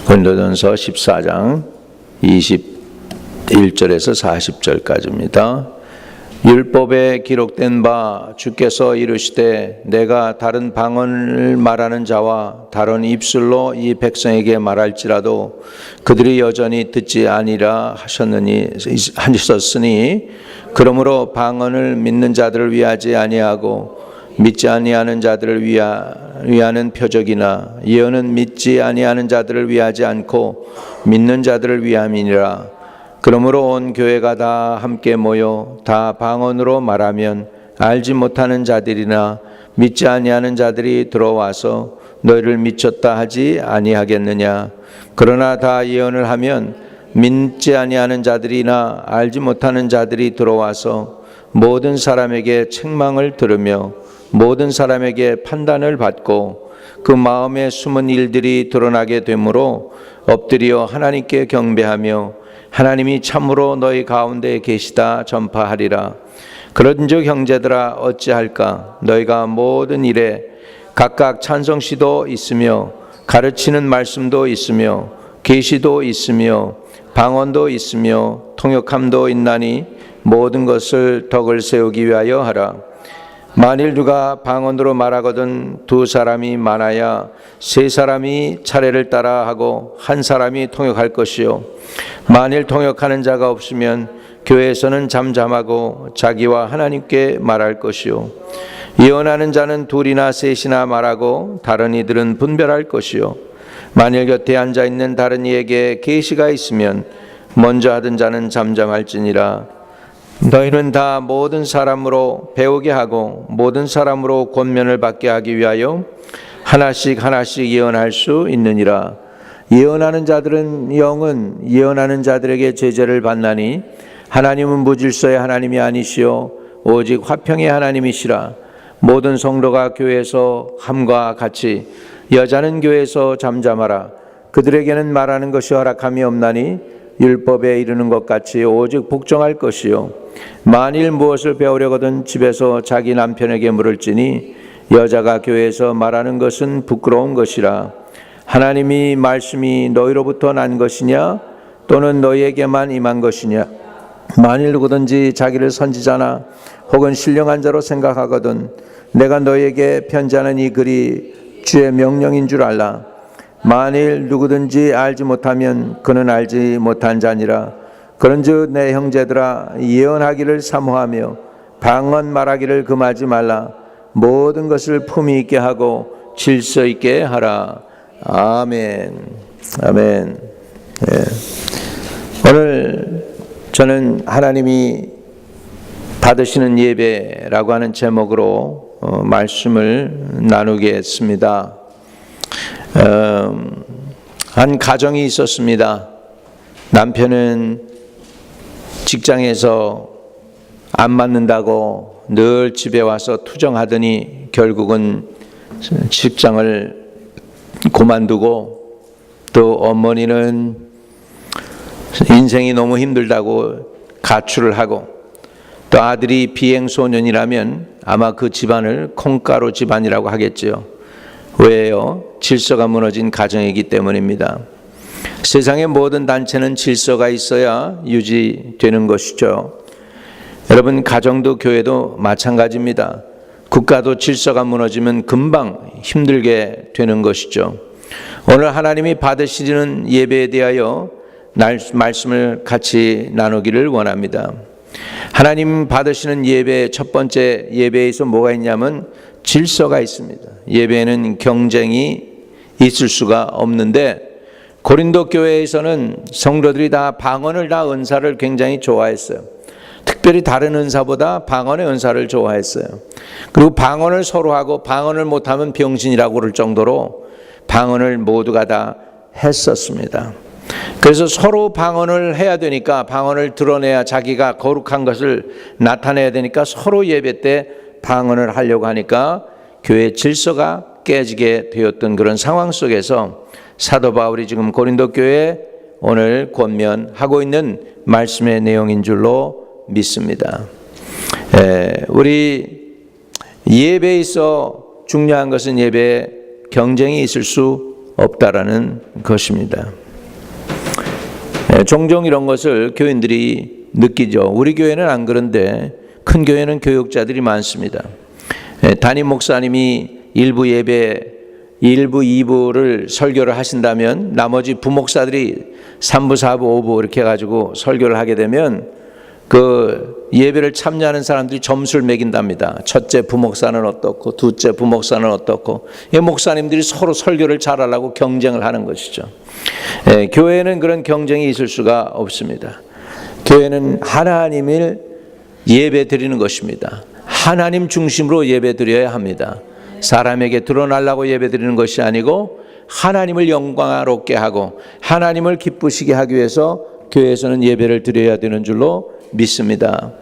고린도전서 14장 21절에서 40절까지입니다. 율법에 기록된 바 주께서 이르시되 내가 다른 방언을 말하는 자와 다른 입술로 이 백성에게 말할지라도 그들이 여전히 듣지 아니라 하셨으니 그러므로 방언을 믿는 자들을 위하지 아니하고 믿지 아니하는 자들을 위하는 표적이나 예언은 믿지 아니하는 자들을 위하지 않고 믿는 자들을 위함이니라. 그러므로 온 교회가 다 함께 모여 다 방언으로 말하면 알지 못하는 자들이나 믿지 아니하는 자들이 들어와서 너희를 미쳤다 하지 아니하겠느냐. 그러나 다 예언을 하면 믿지 아니하는 자들이나 알지 못하는 자들이 들어와서 모든 사람에게 책망을 들으며 모든 사람에게 판단을 받고 그 마음에 숨은 일들이 드러나게 되므로 엎드려 하나님께 경배하며 하나님이 참으로 너희 가운데 계시다 전파하리라. 그런즉 형제들아 어찌할까. 너희가 모든 일에 각각 찬송시도 있으며 가르치는 말씀도 있으며 계시도 있으며 방언도 있으며 통역함도 있나니 모든 것을 덕을 세우기 위하여 하라. 만일 누가 방언으로 말하거든 두 사람이 많아야 세 사람이 차례를 따라 하고 한 사람이 통역할 것이요 만일 통역하는 자가 없으면 교회에서는 잠잠하고 자기와 하나님께 말할 것이요 예언하는 자는 둘이나 셋이나 말하고 다른 이들은 분별할 것이요 만일 곁에 앉아 있는 다른 이에게 계시가 있으면 먼저 하던 자는 잠잠할지니라. 너희는 다 모든 사람으로 배우게 하고 모든 사람으로 권면을 받게 하기 위하여 하나씩 예언할 수 있느니라. 예언하는 자들은 영은 예언하는 자들에게 제재를 받나니 하나님은 무질서의 하나님이 아니시오 오직 화평의 하나님이시라. 모든 성도가 교회에서 함과 같이 여자는 교회에서 잠잠하라. 그들에게는 말하는 것이 허락함이 없나니 율법에 이르는 것 같이 오직 복종할 것이요 만일 무엇을 배우려거든 집에서 자기 남편에게 물을지니 여자가 교회에서 말하는 것은 부끄러운 것이라. 하나님이 말씀이 너희로부터 난 것이냐 또는 너희에게만 임한 것이냐. 만일 누구든지 자기를 선지자나 혹은 신령한 자로 생각하거든 내가 너희에게 편지하는 이 글이 주의 명령인 줄 알라. 만일 누구든지 알지 못하면 그는 알지 못한 자니라. 그런즉 내 형제들아 예언하기를 사모하며 방언 말하기를 금하지 말라. 모든 것을 품위 있게 하고 질서 있게 하라. 아멘. 아멘. 네. 오늘 저는 하나님이 받으시는 예배라고 하는 제목으로 말씀을 나누겠습니다. 한 가정이 있었습니다. 남편은 직장에서 안 맞는다고 늘 집에 와서 투정하더니 결국은 직장을 그만두고 또 어머니는 인생이 너무 힘들다고 가출을 하고 또 아들이 비행소년이라면 아마 그 집안을 콩가루 집안이라고 하겠지요. 왜요? 질서가 무너진 가정이기 때문입니다. 세상의 모든 단체는 질서가 있어야 유지되는 것이죠. 여러분 가정도 교회도 마찬가지입니다. 국가도 질서가 무너지면 금방 힘들게 되는 것이죠. 오늘 하나님이 받으시는 예배에 대하여 말씀을 같이 나누기를 원합니다. 하나님 받으시는 예배 첫 번째 예배에서 뭐가 있냐면 질서가 있습니다. 예배에는 경쟁이 있을 수가 없는데 고린도 교회에서는 성도들이 다 방언을 다 은사를 굉장히 좋아했어요. 특별히 다른 은사보다 방언의 은사를 좋아했어요. 그리고 방언을 서로 하고 방언을 못하면 병신이라고 그럴 정도로 방언을 모두가 다 했었습니다. 그래서 서로 방언을 해야 되니까 방언을 드러내야 자기가 거룩한 것을 나타내야 되니까 서로 예배 때 방언을 하려고 하니까 교회 질서가 깨지게 되었던 그런 상황 속에서 사도 바울이 지금 고린도 교회에 오늘 권면하고 있는 말씀의 내용인 줄로 믿습니다. 우리 예배에 있어 중요한 것은 예배에 경쟁이 있을 수 없다라는 것입니다. 종종 이런 것을 교인들이 느끼죠. 우리 교회는 안 그런데 큰 교회는 교육자들이 많습니다. 담임 목사님이 일부 예배 1부, 2부를 설교를 하신다면 나머지 부목사들이 3부, 4부, 5부 이렇게 해가지고 설교를 하게 되면 그 예배를 참여하는 사람들이 점수를 매긴답니다. 첫째 부목사는 어떻고 둘째 부목사는 어떻고, 이 목사님들이 서로 설교를 잘하려고 경쟁을 하는 것이죠. 교회는 그런 경쟁이 있을 수가 없습니다. 교회는 하나님을 예배 드리는 것입니다. 하나님 중심으로 예배 드려야 합니다. 사람에게 드러나려고 예배 드리는 것이 아니고 하나님을 영광스럽게 하고 하나님을 기쁘시게 하기 위해서 교회에서는 예배를 드려야 되는 줄로 믿습니다.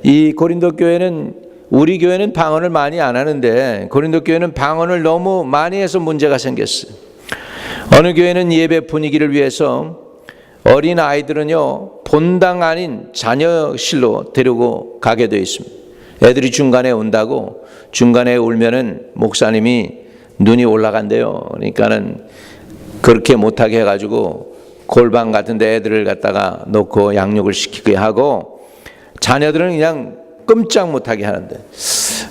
이 고린도 교회는, 우리 교회는 방언을 많이 안 하는데 고린도 교회는 방언을 너무 많이 해서 문제가 생겼어요. 어느 교회는 예배 분위기를 위해서 어린 아이들은요 본당 아닌 자녀실로 데리고 가게 되어 있습니다. 애들이 중간에 온다고, 중간에 울면은 목사님이 눈이 올라간대요. 그러니까는 그렇게 못하게 해가지고 골방 같은 데 애들을 갖다가 놓고 양육을 시키게 하고, 자녀들은 그냥 끔짝 못하게 하는데,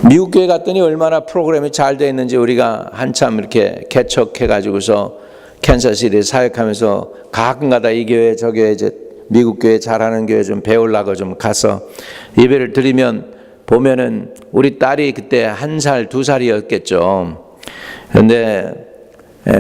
미국 교회 갔더니 얼마나 프로그램이 잘 되어 있는지 우리가 한참 이렇게 개척해가지고서 캔사스시티에 사역하면서 가끔가다 이 교회 저 교회 이제 미국 교회 잘하는 교회 좀 배우려고 좀 가서 예배를 드리면 보면은 우리 딸이 그때 1살, 2살이었겠죠. 그런데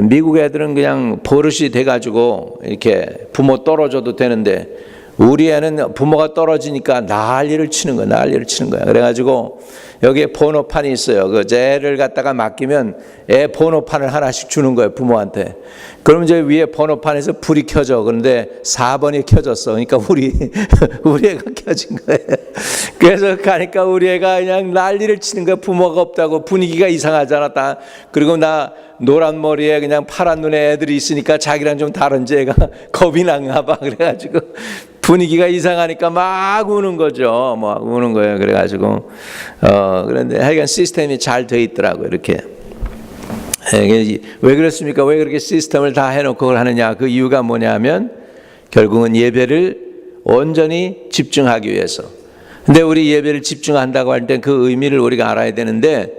미국 애들은 그냥 버릇이 돼가지고 이렇게 부모 떨어져도 되는데 우리 애는 부모가 떨어지니까 난리를 치는 거야. 난리를 치는 거야. 그래가지고 여기에 번호판이 있어요. 그 애를 갖다가 맡기면 애 번호판을 하나씩 주는 거예요, 부모한테. 그러면 이제 위에 번호판에서 불이 켜져. 그런데 4번이 켜졌어. 그러니까 우리 애가 켜진 거예요. 그래서 가니까 우리 애가 그냥 난리를 치는 거야. 부모가 없다고. 분위기가 이상하잖아. 다. 그리고 나 노란 머리에 그냥 파란 눈에 애들이 있으니까 자기랑 좀 다른지 애가 겁이 난가 봐. 그래가지고 분위기가 이상하니까 막 우는 거죠. 막 우는 거예요. 그래가지고 그런데 하여간 시스템이 잘 돼 있더라고요. 이렇게. 왜 그렇습니까? 왜 그렇게 시스템을 다 해놓고 그걸 하느냐? 그 이유가 뭐냐면 결국은 예배를 온전히 집중하기 위해서. 근데 우리 예배를 집중한다고 할 때 그 의미를 우리가 알아야 되는데,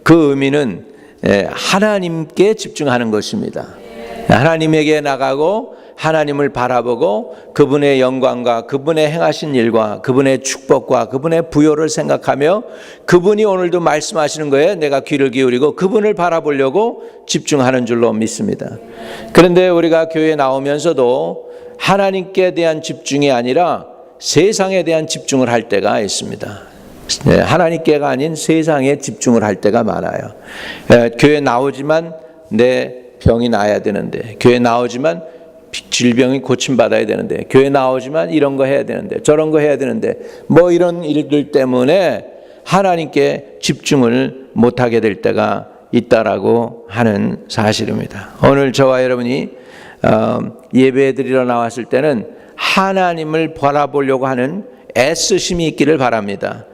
그 의미는 하나님께 집중하는 것입니다. 하나님에게 나가고 하나님을 바라보고 그분의 영광과 그분의 행하신 일과 그분의 축복과 그분의 부요를 생각하며 그분이 오늘도 말씀하시는 거에 내가 귀를 기울이고 그분을 바라보려고 집중하는 줄로 믿습니다. 그런데 우리가 교회에 나오면서도 하나님께 대한 집중이 아니라 세상에 대한 집중을 할 때가 있습니다. 하나님께가 아닌 세상에 집중을 할 때가 많아요. 교회 나오지만 내 병이 나아야 되는데, 교회 나오지만 질병이 고침받아야 되는데, 교회 나오지만 이런 거 해야 되는데, 저런 거 해야 되는데, 뭐 이런 일들 때문에 하나님께 집중을 못하게 될 때가 있다라고 하는 사실입니다. 오늘 저와 여러분이 예배 드리러 나왔을 때는 하나님을 바라보려고 하는 애쓰심이 있기를 바랍니다.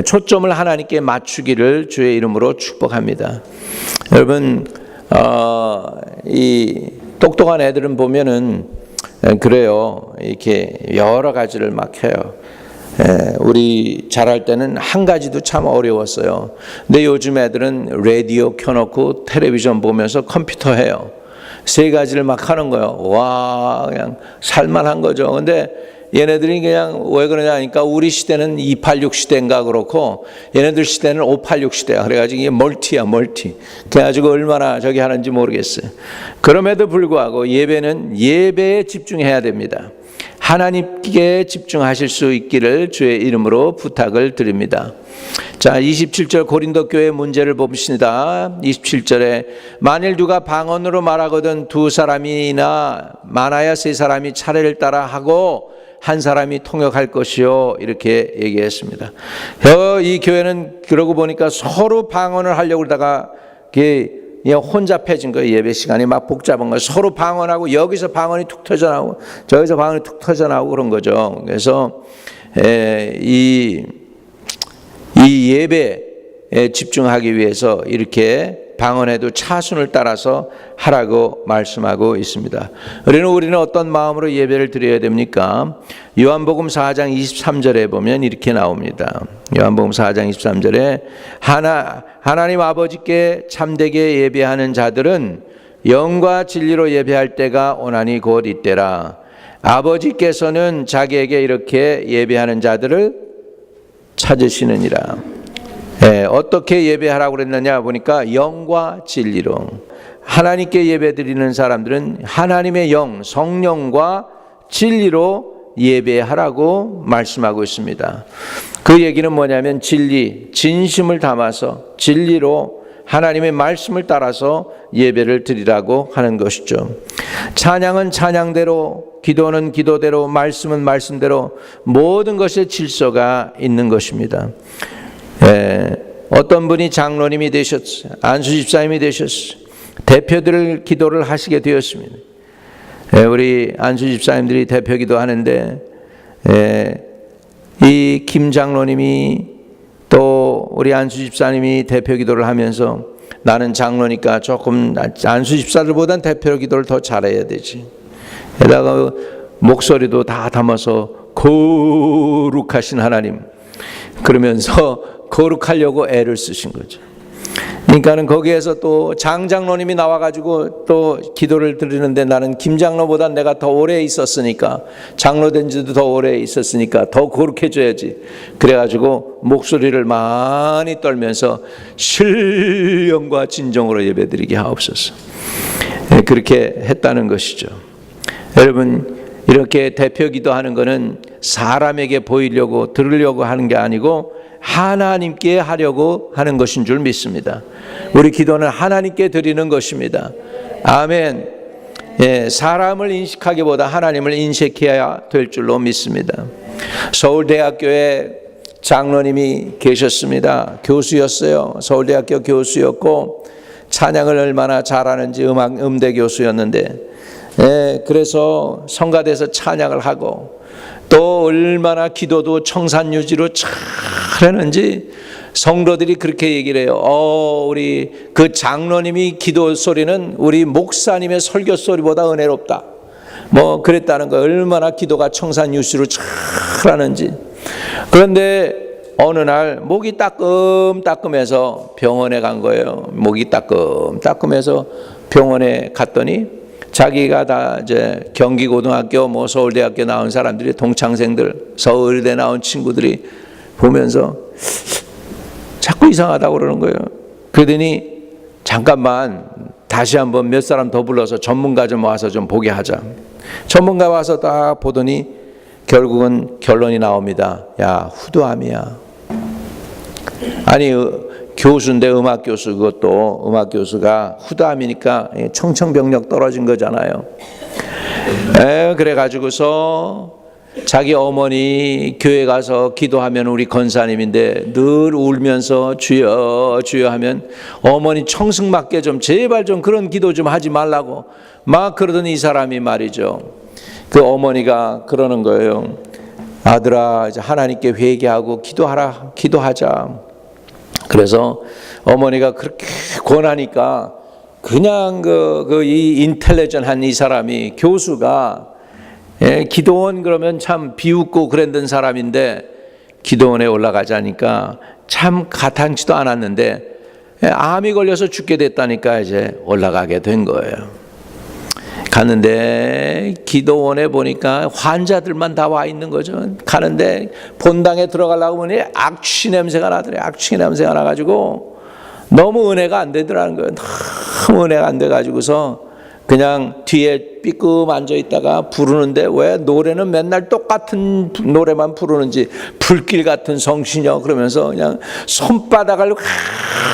초점을 하나님께 맞추기를 주의 이름으로 축복합니다. 여러분, 이 똑똑한 애들은 보면은 그래요. 이렇게 여러 가지를 막 해요. 우리 잘할 때는 한 가지도 참 어려웠어요. 근데 요즘 애들은 라디오 켜놓고 텔레비전 보면서 컴퓨터 해요. 3가지를 막 하는 거예요. 와, 그냥 살만한 거죠. 근데 얘네들이 그냥 왜 그러냐 하니까 우리 시대는 286 시대인가 그렇고 얘네들 시대는 586 시대야. 그래가지고 이게 멀티야, 멀티. 그래가지고 얼마나 저기 하는지 모르겠어요. 그럼에도 불구하고 예배는 예배에 집중해야 됩니다. 하나님께 집중하실 수 있기를 주의 이름으로 부탁을 드립니다. 자, 27절 고린도 교회 문제를 봅시다. 27절에 만일 누가 방언으로 말하거든 2사람이나 많아야 3사람이 차례를 따라 하고 한 사람이 통역할 것이요, 이렇게 얘기했습니다. 이 교회는 그러고 보니까 서로 방언을 하려고 그러다가 그냥 혼잡해진 거예요. 예배 시간이 막 복잡한 거예요. 서로 방언하고 여기서 방언이 툭 터져나오고 저기서 방언이 툭 터져나오고 그런 거죠. 그래서 이 예배에 집중하기 위해서 이렇게 방언에도 차순을 따라서 하라고 말씀하고 있습니다. 우리는 어떤 마음으로 예배를 드려야 됩니까? 요한복음 4장 23절에 보면 이렇게 나옵니다. 요한복음 4장 23절에 하나님 아버지께 참되게 예배하는 자들은 영과 진리로 예배할 때가 오나니 곧 이때라. 아버지께서는 자기에게 이렇게 예배하는 자들을 찾으시느니라. 어떻게 예배하라고 그랬느냐 보니까 영과 진리로. 하나님께 예배드리는 사람들은 하나님의 영, 성령과 진리로 예배하라고 말씀하고 있습니다. 그 얘기는 뭐냐면 진리, 진심을 담아서 진리로 하나님의 말씀을 따라서 예배를 드리라고 하는 것이죠. 찬양은 찬양대로, 기도는 기도대로, 말씀은 말씀대로 모든 것에 질서가 있는 것입니다. 어떤 분이 장로님이 되셨어요. 안수 집사님이 되셨어요. 대표들 기도를 하시게 되었습니다. 우리 안수 집사님들이 대표 기도하는데 이 김 장로님이 또 우리 안수 집사님이 대표 기도를 하면서 나는 장로니까 조금 안수 집사들보단 대표 기도를 더 잘해야 되지. 게다가 목소리도 다 담아서 거룩하신 하나님 그러면서 거룩하려고 애를 쓰신 거죠. 그러니까는 거기에서 또 장장로님이 나와가지고 또 기도를 드리는데 나는 김장로보다 내가 더 오래 있었으니까 장로 된 지도 더 오래 있었으니까 더 거룩해져야지. 그래가지고 목소리를 많이 떨면서 신령과 진정으로 예배드리게 하옵소서. 그렇게 했다는 것이죠. 여러분 이렇게 대표 기도하는 것은 사람에게 보이려고 들으려고 하는 게 아니고 하나님께 하려고 하는 것인 줄 믿습니다. 우리 기도는 하나님께 드리는 것입니다. 아멘. 사람을 인식하기보다 하나님을 인식해야 될 줄로 믿습니다. 서울대학교에 장로님이 계셨습니다. 교수였어요. 서울대학교 교수였고 찬양을 얼마나 잘하는지 음대 교수였는데 그래서 성가대에서 찬양을 하고 또 얼마나 기도도 청산유지로 잘하는지 성도들이 그렇게 얘기를 해요. 우리 그 장로님이 기도 소리는 우리 목사님의 설교 소리보다 은혜롭다. 뭐 그랬다는 거. 얼마나 기도가 청산유지로 잘하는지. 그런데 어느 날 목이 따끔따끔해서 병원에 간 거예요. 목이 따끔따끔해서 병원에 갔더니 자기가 다 이제 경기고등학교, 뭐 서울대학교 나온 사람들이 동창생들, 서울대 나온 친구들이 보면서 자꾸 이상하다고 그러는 거예요. 그러더니 잠깐만 다시 한번 몇 사람 더 불러서 전문가 좀 와서 좀 보게 하자. 전문가 와서 딱 보더니 결국은 결론이 나옵니다. 야, 후두암이야. 아니 교수인데 음악교수, 그것도 음악교수가 후두암이니까 청천벽력 떨어진 거잖아요. 그래가지고서 자기 어머니 교회 가서 기도하면 우리 권사님인데 늘 울면서 주여 주여 하면 어머니 청승맞게 좀 제발 좀 그런 기도 좀 하지 말라고 막 그러더니 이 사람이 말이죠. 그 어머니가 그러는 거예요. 아들아, 이제 하나님께 회개하고 기도하자. 그래서 어머니가 그렇게 권하니까 그냥 이 인텔리전한 이 사람이 교수가 기도원 그러면 참 비웃고 그랬던 사람인데 기도원에 올라가자니까 참 가탄치도 않았는데 암이 걸려서 죽게 됐다니까 이제 올라가게 된 거예요. 갔는데 기도원에 보니까 환자들만 다 와 있는 거죠. 가는데 본당에 들어가려고 보니 악취 냄새가 나더래. 악취 냄새가 나가지고 너무 은혜가 안 되더라는 거예요. 너무 은혜가 안 돼가지고서 그냥 뒤에 삐끔 앉아있다가 부르는데 왜 노래는 맨날 똑같은 노래만 부르는지 불길 같은 성신여 그러면서 그냥 손바닥을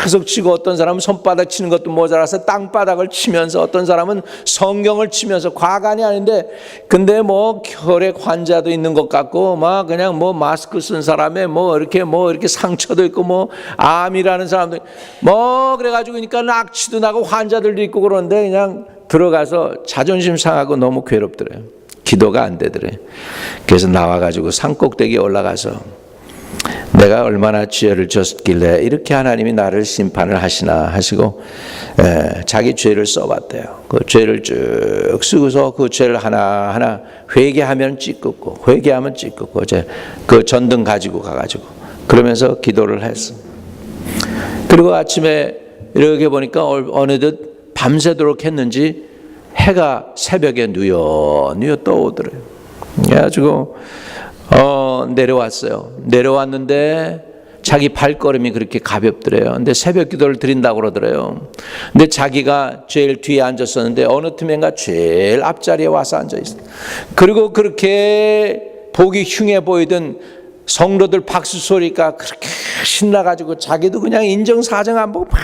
계속 치고 어떤 사람은 손바닥 치는 것도 모자라서 땅바닥을 치면서 어떤 사람은 성경을 치면서 과간이 아닌데 근데 뭐 혈액 환자도 있는 것 같고 막 그냥 뭐 마스크 쓴 사람에 뭐 이렇게 상처도 있고 뭐 암이라는 사람도 뭐 그래가지고 그러니까 악취도 나고 환자들도 있고 그러는데 그냥 들어가서 자존심 상하고 너무 괴롭더래요. 기도가 안 되더래. 그래서 나와가지고 산꼭대기에 올라가서 내가 얼마나 죄를 졌길래 이렇게 하나님이 나를 심판을 하시나 하시고 자기 죄를 써봤대요. 그 죄를 쭉 쓰고서 그 죄를 하나하나 회개하면 찌끄고 회개하면 찌끄고 이제 그 전등 가지고 가가지고 그러면서 기도를 했어. 그리고 아침에 이렇게 보니까 어느덧 밤새도록 했는지 해가 새벽에 누여 떠오더래요. 그래가지고 내려왔어요. 내려왔는데 자기 발걸음이 그렇게 가볍더래요. 근데 새벽 기도를 드린다고 그러더래요. 근데 자기가 제일 뒤에 앉았었는데 어느 틈엔가 제일 앞자리에 와서 앉아있어요. 그리고 그렇게 보기 흉해 보이던 성도들 박수 소리가 그렇게 신나가지고 자기도 그냥 인정사정 안 보고 막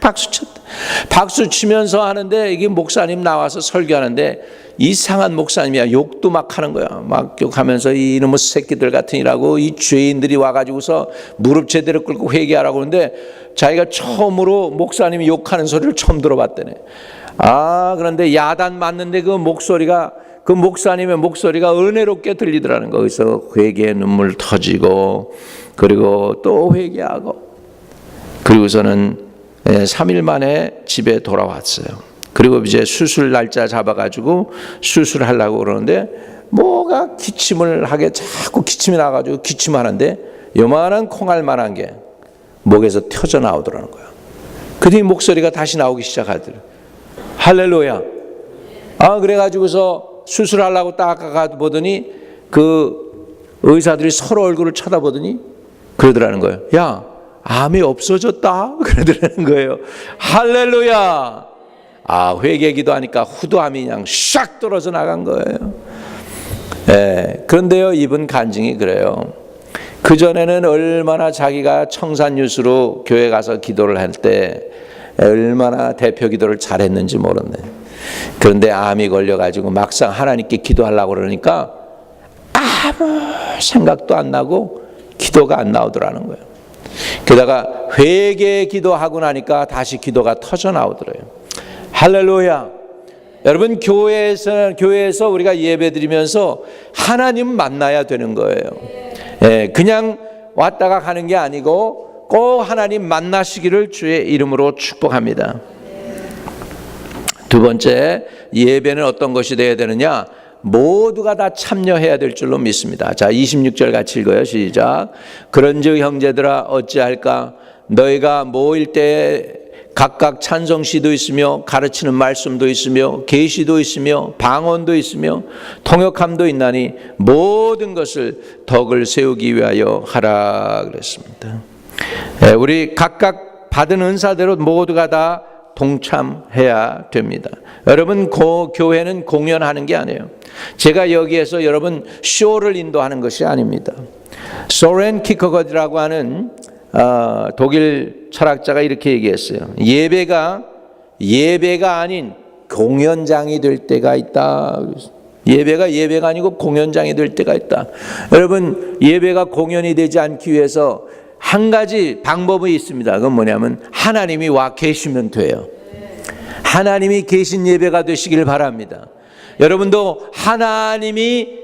박수 쳤다. 박수 치면서 하는데 이게 목사님 나와서 설교하는데 이상한 목사님이야. 욕도 막 하는 거야. 막 욕하면서 이놈의 새끼들 같으니라고 이 죄인들이 와가지고서 무릎 제대로 꿇고 회개하라고 하는데 자기가 처음으로 목사님이 욕하는 소리를 처음 들어봤다네. 그런데 야단 맞는데 그 목사님의 목소리가 은혜롭게 들리더라는 거. 거기서 회개의 눈물 터지고 그리고 또 회개하고 그리고서는 3일 만에 집에 돌아왔어요. 그리고 이제 수술 날짜 잡아가지고 수술하려고 그러는데 뭐가 기침을 하게 자꾸 기침이 나가지고 기침하는데 요만한 콩알만한 게 목에서 튀어져 나오더라는 거야. 그뒤 목소리가 다시 나오기 시작하더래. 할렐루야. 그래가지고서 수술하려고 딱 가보더니 그 의사들이 서로 얼굴을 쳐다보더니 그러더라는 거예요. 야, 암이 없어졌다. 그러더라는 거예요. 할렐루야. 회개 기도하니까 후두암이 그냥 샥 떨어져 나간 거예요. 그런데요, 이분 간증이 그래요. 그전에는 얼마나 자기가 청산유수로 교회 가서 기도를 할 때 얼마나 대표 기도를 잘했는지 모르네. 그런데 암이 걸려가지고 막상 하나님께 기도하려고 그러니까 아무 생각도 안 나고 기도가 안 나오더라는 거예요. 게다가 회개 기도하고 나니까 다시 기도가 터져 나오더래요. 할렐루야. 여러분, 교회에서 우리가 예배드리면서 하나님 만나야 되는 거예요. 그냥 왔다가 가는 게 아니고 꼭 하나님 만나시기를 주의 이름으로 축복합니다. 두 번째, 예배는 어떤 것이 되어야 되느냐? 모두가 다 참여해야 될 줄로 믿습니다. 자, 26절 같이 읽어요. 시작. 그런즉 형제들아 어찌할까? 너희가 모일 때 각각 찬송시도 있으며 가르치는 말씀도 있으며 계시도 있으며 방언도 있으며 통역함도 있나니 모든 것을 덕을 세우기 위하여 하라 그랬습니다. 우리 각각 받은 은사대로 모두가 다 동참해야 됩니다. 여러분, 교회는 공연하는 게 아니에요. 제가 여기에서 여러분 쇼를 인도하는 것이 아닙니다. 소렌 키커거드라고 하는 독일 철학자가 이렇게 얘기했어요. 예배가 아닌 공연장이 될 때가 있다. 예배가 아니고 공연장이 될 때가 있다. 여러분, 예배가 공연이 되지 않기 위해서 한 가지 방법이 있습니다. 그건 뭐냐면 하나님이 와 계시면 돼요. 하나님이 계신 예배가 되시길 바랍니다. 여러분도 하나님이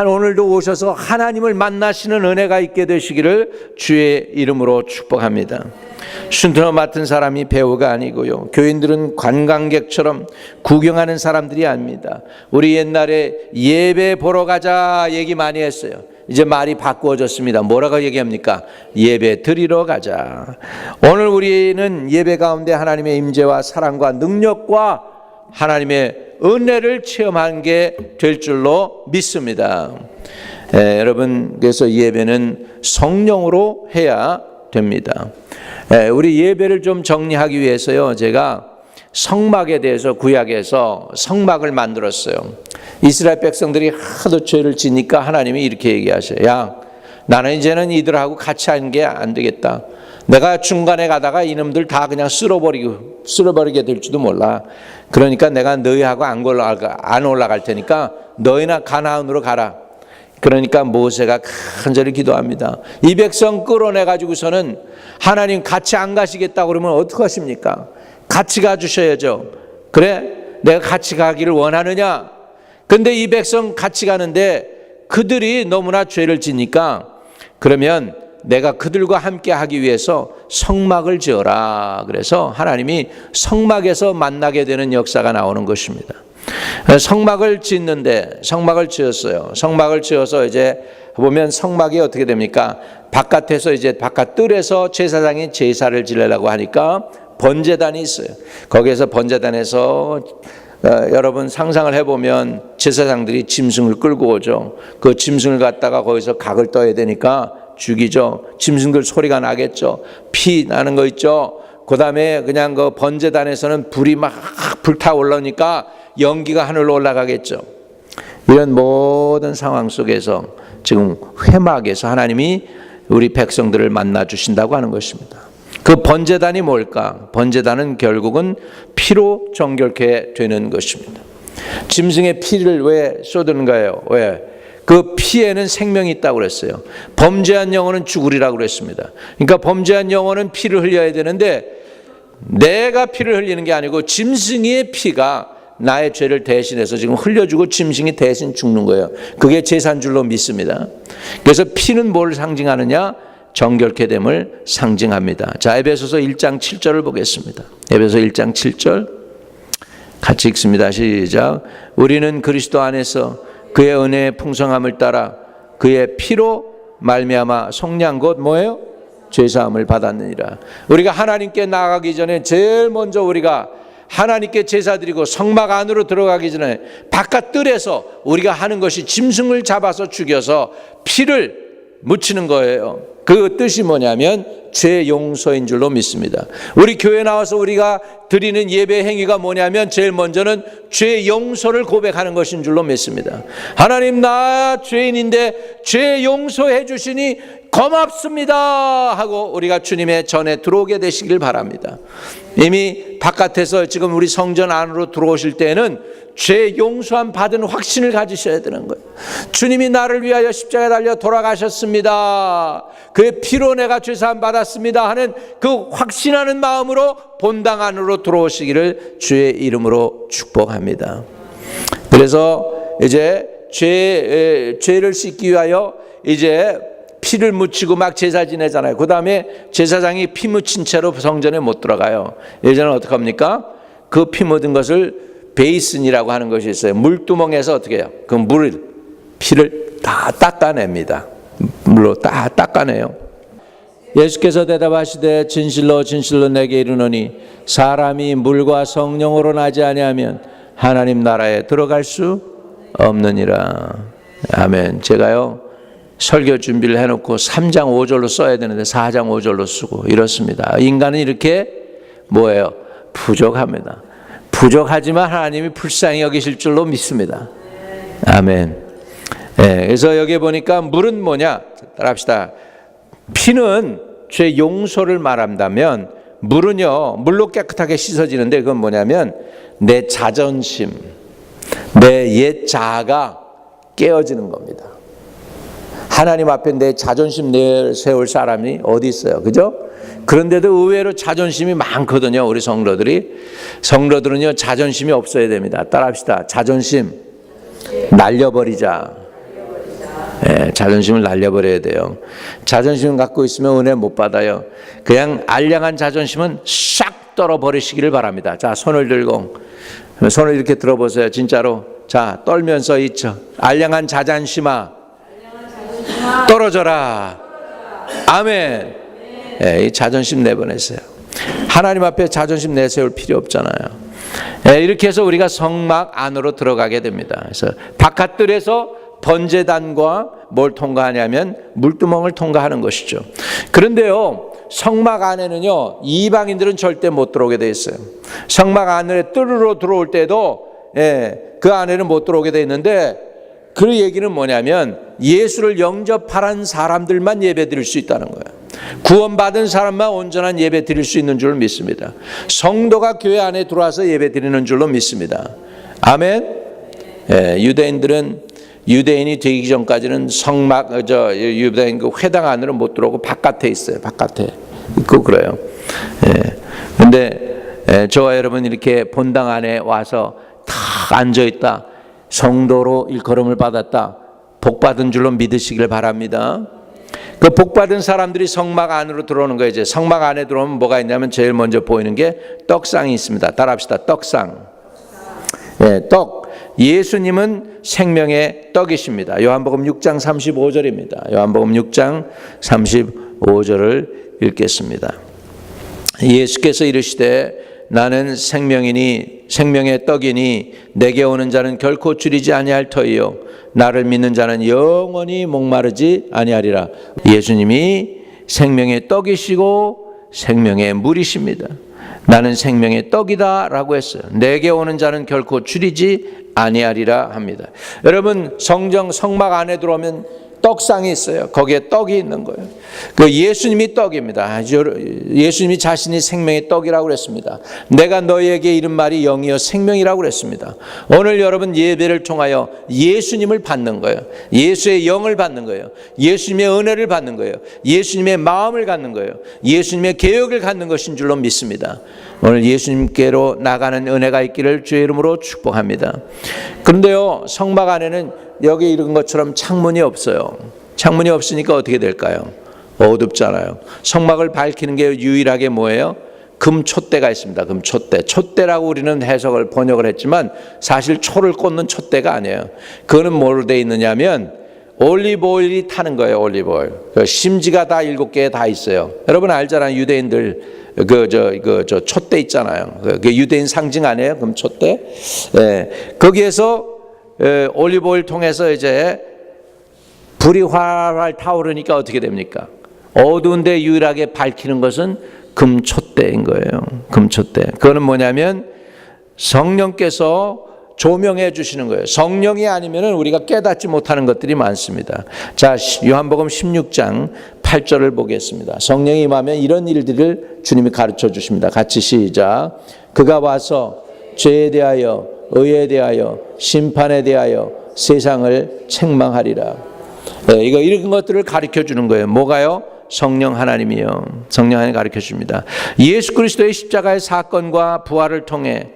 오늘도 오셔서 하나님을 만나시는 은혜가 있게 되시기를 주의 이름으로 축복합니다. 순트너 맡은 사람이 배우가 아니고요. 교인들은 관광객처럼 구경하는 사람들이 아닙니다. 우리 옛날에 예배 보러 가자 얘기 많이 했어요. 이제 말이 바꾸어졌습니다. 뭐라고 얘기합니까? 예배 드리러 가자. 오늘 우리는 예배 가운데 하나님의 임재와 사랑과 능력과 하나님의 은혜를 체험한 게 될 줄로 믿습니다. 여러분, 그래서 예배는 성령으로 해야 됩니다. 우리 예배를 좀 정리하기 위해서요, 제가 성막에 대해서 구약에서 성막을 만들었어요. 이스라엘 백성들이 하도 죄를 지니까 하나님이 이렇게 얘기하셔요. 야, 나는 이제는 이들하고 같이 하는 게 안 되겠다. 내가 중간에 가다가 이놈들 다 그냥 쓸어버리게 될지도 몰라. 그러니까 내가 너희하고 안 올라갈 테니까 너희나 가나안으로 가라. 그러니까 모세가 간절히 기도합니다. 이 백성 끌어내가지고서는 하나님 같이 안 가시겠다고 그러면 어떡하십니까? 같이 가주셔야죠. 그래? 내가 같이 가기를 원하느냐? 근데 이 백성 같이 가는데 그들이 너무나 죄를 지니까 그러면 내가 그들과 함께 하기 위해서 성막을 지어라. 그래서 하나님이 성막에서 만나게 되는 역사가 나오는 것입니다. 성막을 짓는데 성막을 지었어요. 성막을 지어서 이제 보면 성막이 어떻게 됩니까? 바깥에서 이제 바깥 뜰에서 제사장이 제사를 지내려고 하니까 번제단이 있어요. 거기에서 번제단에서 여러분 상상을 해보면 제사장들이 짐승을 끌고 오죠. 그 짐승을 갖다가 거기서 각을 떠야 되니까 죽이죠. 짐승들 소리가 나겠죠. 피 나는 거 있죠. 그 다음에 그냥 그 번제단에서는 불이 막 불타 올라오니까 연기가 하늘로 올라가겠죠. 이런 모든 상황 속에서 지금 회막에서 하나님이 우리 백성들을 만나 주신다고 하는 것입니다. 그 번제단이 뭘까? 번제단은 결국은 피로 정결케 되는 것입니다. 짐승의 피를 왜 쏟는가요? 왜? 그 피에는 생명이 있다고 그랬어요. 범죄한 영혼은 죽으리라고 그랬습니다. 그러니까 범죄한 영혼은 피를 흘려야 되는데 내가 피를 흘리는 게 아니고 짐승의 피가 나의 죄를 대신해서 지금 흘려주고 짐승이 대신 죽는 거예요. 그게 제사인 줄로 믿습니다. 그래서 피는 뭘 상징하느냐? 정결케 됨을 상징합니다. 자, 에베소서 1장 7절을 보겠습니다. 에베소 1장 7절 같이 읽습니다. 시작. 우리는 그리스도 안에서 그의 은혜의 풍성함을 따라 그의 피로 말미암아 속량 곧 뭐예요? 죄사함을 받았느니라. 우리가 하나님께 나아가기 전에 제일 먼저 우리가 하나님께 제사 드리고 성막 안으로 들어가기 전에 바깥 뜰에서 우리가 하는 것이 짐승을 잡아서 죽여서 피를 묻히는 거예요. 그 뜻이 뭐냐면 죄 용서인 줄로 믿습니다. 우리 교회 나와서 우리가 드리는 예배 행위가 뭐냐면 제일 먼저는 죄 용서를 고백하는 것인 줄로 믿습니다. 하나님, 나 죄인인데 죄 용서해 주시니 고맙습니다 하고 우리가 주님의 전에 들어오게 되시길 바랍니다. 이미 바깥에서 지금 우리 성전 안으로 들어오실 때는 죄 용서함 받은 확신을 가지셔야 되는 거예요. 주님이 나를 위하여 십자가에 달려 돌아가셨습니다. 그의 피로 내가 죄사함 받았습니다 하는 그 확신하는 마음으로 본당 안으로 들어오시기를 주의 이름으로 축복합니다. 그래서 이제 죄를 씻기 위하여 이제 피를 묻히고 막 제사 지내잖아요. 그 다음에 제사장이 피 묻힌 채로 성전에 못 들어가요. 예전에 어떻게 합니까? 그 피 묻은 것을 베이슨이라고 하는 것이 있어요. 물두멍에서 어떻게 해요? 그 피를 다 닦아냅니다. 물로 다 닦아내요. 예수께서 대답하시되 진실로 진실로 내게 이르노니 사람이 물과 성령으로 나지 아니하면 하나님 나라에 들어갈 수 없느니라. 아멘. 제가요 설교 준비를 해놓고 3장 5절로 써야 되는데 4장 5절로 쓰고 이렇습니다. 인간은 이렇게 뭐예요? 부족합니다. 부족하지만 하나님이 불쌍히 여기실 줄로 믿습니다. 아멘. 네, 그래서 여기 보니까 물은 뭐냐? 따라합시다. 피는 죄 용서를 말한다면 물은요 물로 깨끗하게 씻어지는데 그건 뭐냐면 내 자존심, 내 옛 자아가 깨어지는 겁니다. 하나님 앞에 내 자존심 내세울 사람이 어디 있어요? 그죠? 그런데도 의외로 자존심이 많거든요. 우리 성도들은요 자존심이 없어야 됩니다. 따라합시다. 자존심 날려버리자. 네, 자존심을 날려버려야 돼요. 자존심 갖고 있으면 은혜 못 받아요. 그냥 알량한 자존심은 싹 떨어버리시기를 바랍니다. 자, 손을 들고 손을 이렇게 들어보세요. 진짜로. 자, 떨면서 있죠. 알량한 자존심아 떨어져라. 아멘. 이 자존심 내보내세요. 하나님 앞에 자존심 내세울 필요 없잖아요. 이렇게 해서 우리가 성막 안으로 들어가게 됩니다. 그래서 바깥들에서 번제단과 뭘 통과하냐면 물두멍을 통과하는 것이죠. 그런데요 성막 안에는요 이방인들은 절대 못 들어오게 돼 있어요. 성막 안에 뜰으로 들어올 때도 그 안에는 못 들어오게 돼 있는데 그 얘기는 뭐냐면 예수를 영접한 사람들만 예배 드릴 수 있다는 거예요. 구원받은 사람만 온전한 예배 드릴 수 있는 줄 믿습니다. 성도가 교회 안에 들어와서 예배 드리는 줄로 믿습니다. 아멘. 유대인이 되기 전까지는 유대인 그 회당 안으로 못 들어오고 바깥에 있어요. 바깥에 있고 그래요. 그런데 저와 여러분 이렇게 본당 안에 와서 다 앉아 있다. 성도로 일컬음을 받았다. 복 받은 줄로 믿으시길 바랍니다. 그 복받은 사람들이 성막 안으로 들어오는 거예요. 이제 성막 안에 들어오면 뭐가 있냐면 제일 먼저 보이는 게 떡상이 있습니다. 따라합시다. 떡상. 예, 떡. 예수님은 생명의 떡이십니다. 요한복음 6장 35절입니다. 요한복음 6장 35절을 읽겠습니다. 예수께서 이르시되 나는 생명의 떡이니 내게 오는 자는 결코 줄이지 아니할 터이요 나를 믿는 자는 영원히 목마르지 아니하리라. 예수님이 생명의 떡이시고 생명의 물이십니다. 나는 생명의 떡이다 라고 했어요. 내게 오는 자는 결코 줄이지 아니하리라 합니다. 여러분 성막 안에 들어오면 떡상이 있어요. 거기에 떡이 있는 거예요. 그 예수님이 떡입니다. 예수님이 자신이 생명의 떡이라고 그랬습니다. 내가 너희에게 이른 말이 영이요 생명이라고 그랬습니다. 오늘 여러분 예배를 통하여 예수님을 받는 거예요. 예수의 영을 받는 거예요. 예수님의 은혜를 받는 거예요. 예수님의 마음을 갖는 거예요. 예수님의 계획을 갖는 것인 줄로 믿습니다. 오늘 예수님께로 나가는 은혜가 있기를 주의 이름으로 축복합니다. 그런데요, 성막 안에는 여기 이런 것처럼 창문이 없어요. 창문이 없으니까 어떻게 될까요? 어둡잖아요. 성막을 밝히는 게 유일하게 뭐예요? 금촛대가 있습니다. 금촛대. 촛대라고 우리는 해석을 번역을 했지만 사실 초를 꽂는 촛대가 아니에요. 그거는 뭐로 되어 있느냐면 올리브 오일이 타는 거예요. 올리브 오일. 심지가 다 7개에 다 있어요. 여러분 알잖아요. 유대인들 저 촛대 있잖아요. 그 유대인 상징 아니에요? 그럼 촛대. 예. 거기에서 올리브 오일 통해서 이제 불이 활활 타오르니까 어떻게 됩니까? 어두운데 유일하게 밝히는 것은 금촛대인 거예요. 금촛대. 그거는 뭐냐면 성령께서 조명해 주시는 거예요. 성령이 아니면 우리가 깨닫지 못하는 것들이 많습니다. 자, 요한복음 16장 8절을 보겠습니다. 성령이 임하면 이런 일들을 주님이 가르쳐 주십니다. 같이 시작. 그가 와서 죄에 대하여 의에 대하여 심판에 대하여 세상을 책망하리라. 네, 이런 것들을 가르쳐 주는 거예요. 뭐가요? 성령 하나님이요. 성령 하나님 가르쳐 줍니다. 예수 그리스도의 십자가의 사건과 부활을 통해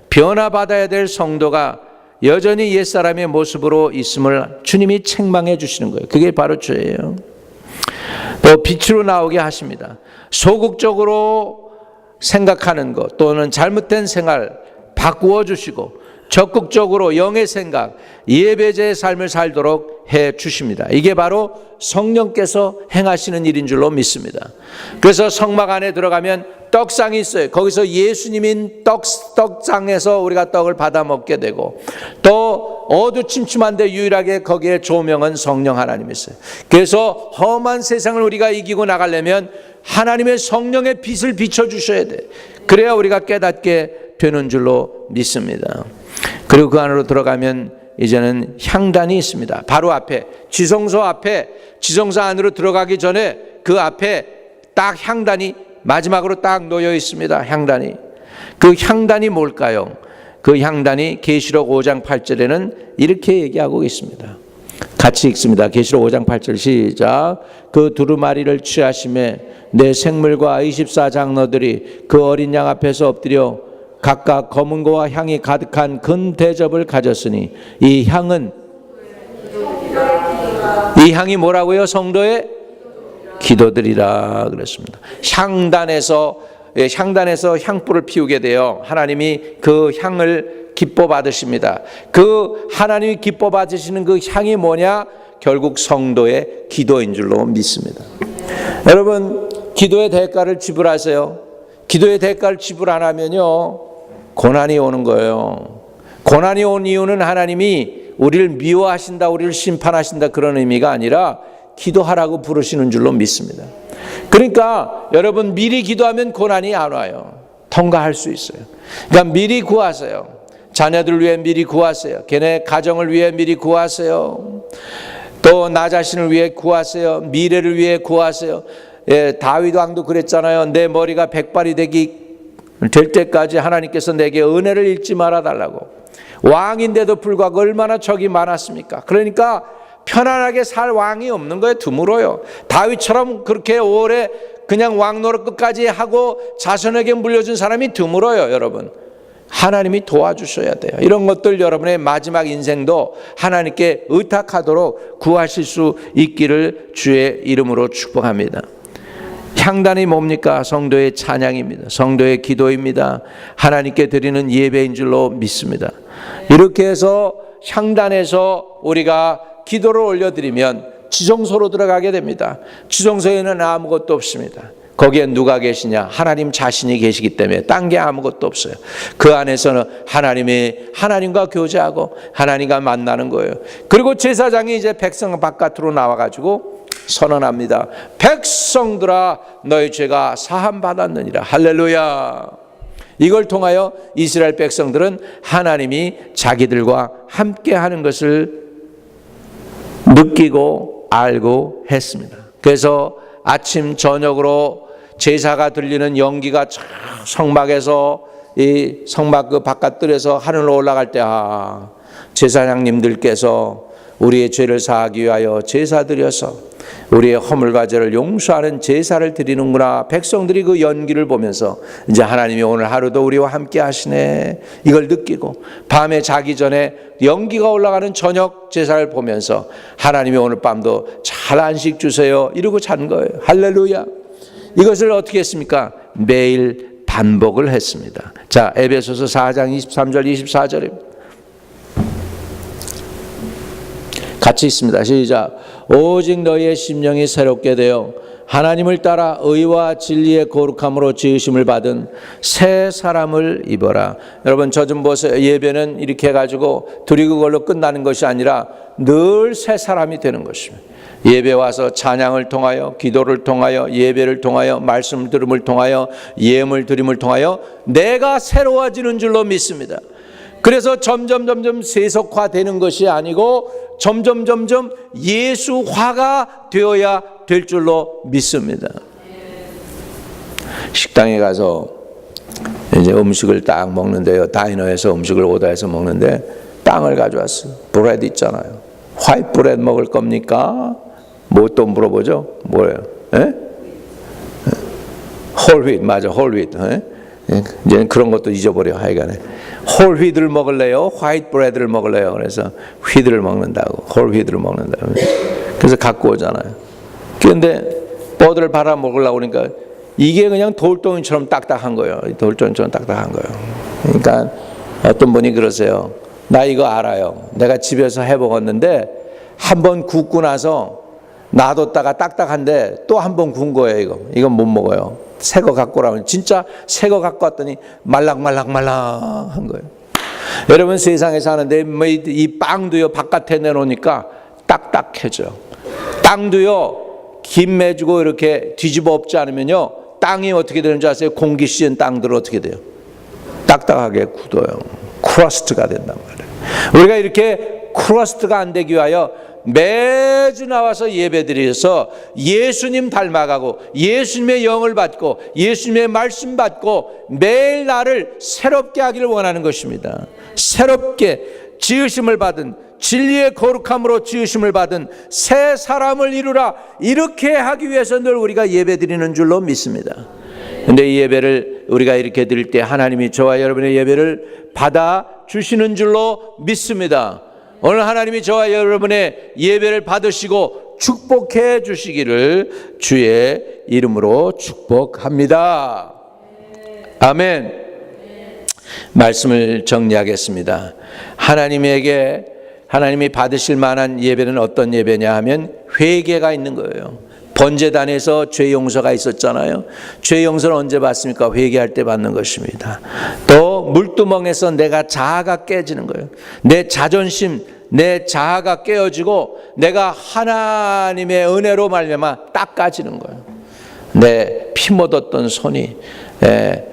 변화받아야 될 성도가 여전히 옛사람의 모습으로 있음을 주님이 책망해 주시는 거예요. 그게 바로 죄예요. 또 빛으로 나오게 하십니다. 소극적으로 생각하는 것 또는 잘못된 생활 바꾸어 주시고 적극적으로 영의 생각, 예배자의 삶을 살도록 해 주십니다. 이게 바로 성령께서 행하시는 일인 줄로 믿습니다. 그래서 성막 안에 들어가면 떡상이 있어요. 거기서 예수님인 떡상에서 우리가 떡을 받아 먹게 되고 또 어두침침한데 유일하게 거기에 조명은 성령 하나님이 있어요. 그래서 험한 세상을 우리가 이기고 나가려면 하나님의 성령의 빛을 비춰주셔야 돼. 그래야 우리가 깨닫게 되는 줄로 믿습니다. 그리고 그 안으로 들어가면 이제는 향단이 있습니다. 바로 앞에 지성소 안으로 들어가기 전에 그 앞에 딱 향단이 마지막으로 딱 놓여 있습니다. 향단이. 그 향단이 뭘까요? 그 향단이 계시록 5장 8절에는 이렇게 얘기하고 있습니다. 같이 읽습니다. 계시록 5장 8절 시작. 그 두루마리를 취하심에 내 생물과 24장로들이 그 어린 양 앞에서 엎드려 각각 검은 고와 향이 가득한 큰 대접을 가졌으니 이 향이 뭐라고요? 성도의 기도들이라 그랬습니다. 향단에서 향불을 피우게 되어 하나님이 그 향을 기뻐 받으십니다. 그 하나님이 기뻐 받으시는 그 향이 뭐냐? 결국 성도의 기도인 줄로 믿습니다. 여러분, 기도의 대가를 지불하세요. 기도의 대가를 지불 안 하면요, 고난이 오는 거예요. 고난이 온 이유는 하나님이 우리를 미워하신다, 우리를 심판하신다 그런 의미가 아니라 기도하라고 부르시는 줄로 믿습니다. 그러니까 여러분 미리 기도하면 고난이 안 와요. 통과할 수 있어요. 그러니까 미리 구하세요. 자녀들 위해 미리 구하세요. 걔네 가정을 위해 미리 구하세요. 또 나 자신을 위해 구하세요. 미래를 위해 구하세요. 예, 다윗 왕도 그랬잖아요. 내 머리가 백발이 될 때까지 하나님께서 내게 은혜를 잃지 말아 달라고. 왕인데도 불구하고 얼마나 적이 많았습니까? 그러니까 편안하게 살 왕이 없는 거예요. 드물어요. 다윗처럼 그렇게 오래 그냥 왕 노릇 끝까지 하고 자손에게 물려준 사람이 드물어요. 여러분, 하나님이 도와주셔야 돼요. 이런 것들 여러분의 마지막 인생도 하나님께 의탁하도록 구하실 수 있기를 주의 이름으로 축복합니다. 향단이 뭡니까? 성도의 찬양입니다. 성도의 기도입니다. 하나님께 드리는 예배인 줄로 믿습니다. 이렇게 해서 향단에서 우리가 기도를 올려드리면 지성소로 들어가게 됩니다. 지성소에는 아무것도 없습니다. 거기에 누가 계시냐? 하나님 자신이 계시기 때문에 딴 게 아무것도 없어요. 그 안에서는 하나님과 교제하고 하나님과 만나는 거예요. 그리고 제사장이 이제 백성 바깥으로 나와가지고 선언합니다. 백성들아, 너희 죄가 사함 받았느니라. 할렐루야. 이걸 통하여 이스라엘 백성들은 하나님이 자기들과 함께 하는 것을 느끼고 알고 했습니다. 그래서 아침 저녁으로 제사가 들리는 연기가 성막에서 이 성막 그 바깥들에서 하늘로 올라갈 때 제사장님들께서 우리의 죄를 사하기 위하여 제사 드려서 우리의 허물과 죄를 용서하는 제사를 드리는구나. 백성들이 그 연기를 보면서 이제 하나님이 오늘 하루도 우리와 함께 하시네, 이걸 느끼고 밤에 자기 전에 연기가 올라가는 저녁 제사를 보면서 하나님이 오늘 밤도 잘 안식 주세요 이러고 잔 거예요. 할렐루야. 이것을 어떻게 했습니까? 매일 반복을 했습니다. 자, 에베소서 4장 23절 24절입니다. 같이 있습니다. 시작. 오직 너희의 심령이 새롭게 되어 하나님을 따라 의와 진리의 거룩함으로 지으심을 받은 새 사람을 입어라. 여러분, 저 좀 보세요. 예배는 이렇게 해가지고 드리고 그걸로 끝나는 것이 아니라 늘 새 사람이 되는 것입니다. 예배 와서 찬양을 통하여, 기도를 통하여, 예배를 통하여, 말씀 들음을 통하여, 예물 드림을 통하여 내가 새로워지는 줄로 믿습니다. 그래서 점점 세속화되는 것이 아니고 점점 예수화가 되어야 될 줄로 믿습니다. 식당에 가서 이제 음식을 딱 먹는데요. 다이너에서 음식을 오다해서 먹는데 빵을 가져왔어요. 브레드 있잖아요. 화이트 브레드 먹을 겁니까? 뭐 또 물어보죠? 뭐예요? 홀휘트, 맞아, 홀휘트. 이제 그런 것도 잊어버려. 하여간에 홀휘트를 먹을래요? 화이트 브레드를 먹을래요? 그래서 휘트를 먹는다고, 홀휘트를 먹는다고. 그래서 갖고 오잖아요. 그런데 뻗을 바라 먹으려고 그러니까 이게 그냥 돌덩이처럼 딱딱한 거예요. 돌덩이처럼 딱딱한 거예요. 그러니까 어떤 분이 그러세요. 나 이거 알아요. 내가 집에서 해 먹었는데 한 번 굽고 나서 놔뒀다가 딱딱한데 또 한 번 구운 거예요. 이건 못 먹어요. 새 거 갖고 오라면 진짜 새 거 갖고 왔더니 말랑한 거예요. 여러분, 세상에 사는데 이 빵도요 바깥에 내놓으니까 딱딱해져. 땅도요 김 매주고 이렇게 뒤집어 엎지 않으면요 땅이 어떻게 되는 줄 아세요? 공기 씌은 땅들은 어떻게 돼요? 딱딱하게 굳어요. 크러스트가 된단 말이에요. 우리가 이렇게 크러스트가 안 되기 위하여 매주 나와서 예배드려서 예수님 닮아가고 예수님의 영을 받고 예수님의 말씀 받고 매일 나를 새롭게 하기를 원하는 것입니다. 새롭게 지으심을 받은, 진리의 거룩함으로 지으심을 받은 새 사람을 이루라. 이렇게 하기 위해서 늘 우리가 예배드리는 줄로 믿습니다. 그런데 이 예배를 우리가 이렇게 드릴 때 하나님이 저와 여러분의 예배를 받아주시는 줄로 믿습니다. 오늘 하나님이 저와 여러분의 예배를 받으시고 축복해 주시기를 주의 이름으로 축복합니다. 아멘. 말씀을 정리하겠습니다. 하나님이 받으실 만한 예배는 어떤 예배냐 하면 회개가 있는 거예요. 번제단에서 죄 용서가 있었잖아요. 죄 용서는 언제 받습니까? 회개할 때 받는 것입니다. 또 물두멍에서 내가 자아가 깨지는 거예요. 내 자존심, 내 자아가 깨어지고 내가 하나님의 은혜로 말미암아 닦아지는 거예요. 내 피 묻었던 손이,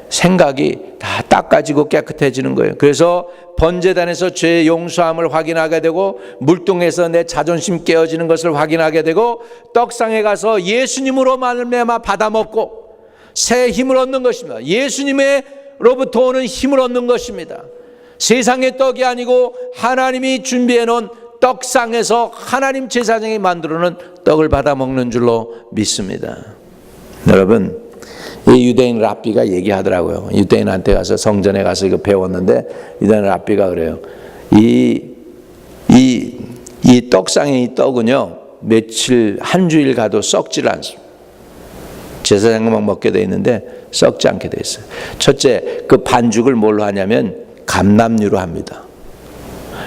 생각이 다 닦아지고 깨끗해지는 거예요. 그래서 번제단에서 죄 용서함을 확인하게 되고, 물동에서 내 자존심 깨어지는 것을 확인하게 되고, 떡상에 가서 예수님으로 말미암아 받아먹고 새 힘을 얻는 것입니다. 예수님으로부터 오는 힘을 얻는 것입니다. 세상의 떡이 아니고 하나님이 준비해 놓은 떡상에서 하나님 제사장이 만들어 놓은 떡을 받아먹는 줄로 믿습니다. 여러분, 이 유대인 랍비가 얘기하더라고요. 유대인한테 가서 성전에 가서 이거 배웠는데 유대인 랍비가 그래요. 이 떡상의 이 떡은요, 며칠 한 주일 가도 썩질 않습니다. 제사장만 먹게 돼 있는데 썩지 않게 돼 있어요. 첫째, 그 반죽을 뭘로 하냐면 감람유로 합니다.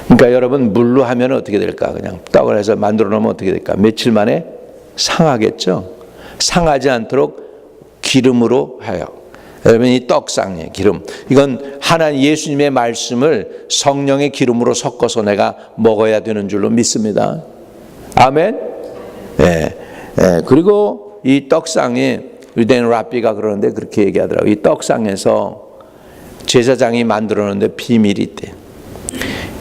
그러니까 여러분, 물로 하면 어떻게 될까? 그냥 떡을 해서 만들어 놓으면 어떻게 될까? 며칠 만에 상하겠죠. 상하지 않도록 기름으로 해요. 여러분, 이 떡상의 기름, 이건 하나님 예수님의 말씀을 성령의 기름으로 섞어서 내가 먹어야 되는 줄로 믿습니다. 아멘. 네. 네. 그리고 이 떡상에 유대인 랍비가 그러는데 그렇게 얘기하더라고요. 이 떡상에서 제사장이 만들어 놓는데 비밀이 있대.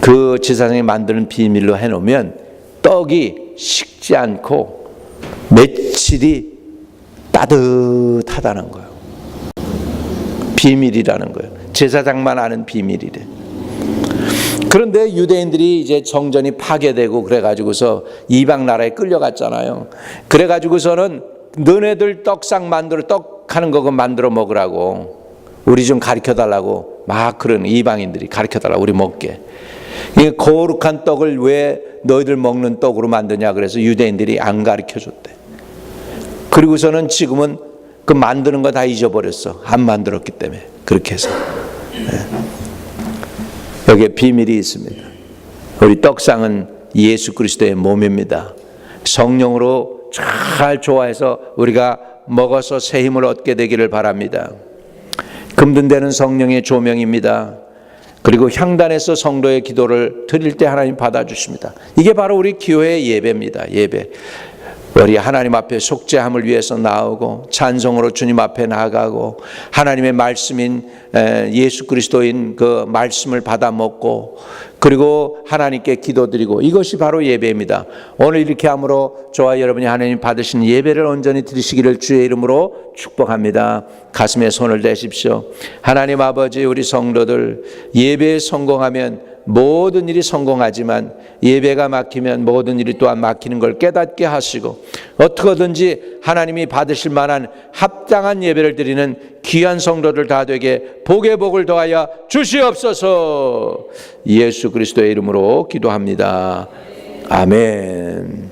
그 제사장이 만드는 비밀로 해놓으면 떡이 식지 않고 며칠이 따뜻하다는 거예요. 비밀이라는 거예요. 제사장만 아는 비밀이래. 그런데 유대인들이 이제 정전이 파괴되고 그래가지고서 이방 나라에 끌려갔잖아요. 그래가지고서는 너네들 떡상 떡 하는 거 만들어 먹으라고, 우리 좀 가르쳐달라고 막 그런 이방인들이 가르쳐달라고, 우리 먹게. 이 거룩한 떡을 왜 너희들 먹는 떡으로 만드냐 그래서 유대인들이 안 가르쳐줬대. 그리고서는 지금은 그 만드는 거 다 잊어버렸어. 안 만들었기 때문에. 그렇게 해서. 네. 여기에 비밀이 있습니다. 우리 떡상은 예수 그리스도의 몸입니다. 성령으로 잘 좋아해서 우리가 먹어서 새 힘을 얻게 되기를 바랍니다. 금든대는 성령의 조명입니다. 그리고 향단에서 성도의 기도를 드릴 때 하나님 받아주십니다. 이게 바로 우리 교회의 예배입니다. 예배. 우리 하나님 앞에 속죄함을 위해서 나오고 찬송으로 주님 앞에 나아가고 하나님의 말씀인 예수 그리스도인 그 말씀을 받아 먹고 그리고 하나님께 기도드리고, 이것이 바로 예배입니다. 오늘 이렇게 함으로 저와 여러분이 하나님 받으신 예배를 온전히 드리시기를 주의 이름으로 축복합니다. 가슴에 손을 대십시오. 하나님 아버지, 우리 성도들 예배에 성공하면 모든 일이 성공하지만 예배가 막히면 모든 일이 또한 막히는 걸 깨닫게 하시고 어떻게든지 하나님이 받으실 만한 합당한 예배를 드리는 귀한 성도들 다 되게 복의 복을 더하여 주시옵소서. 예수 그리스도의 이름으로 기도합니다. 아멘.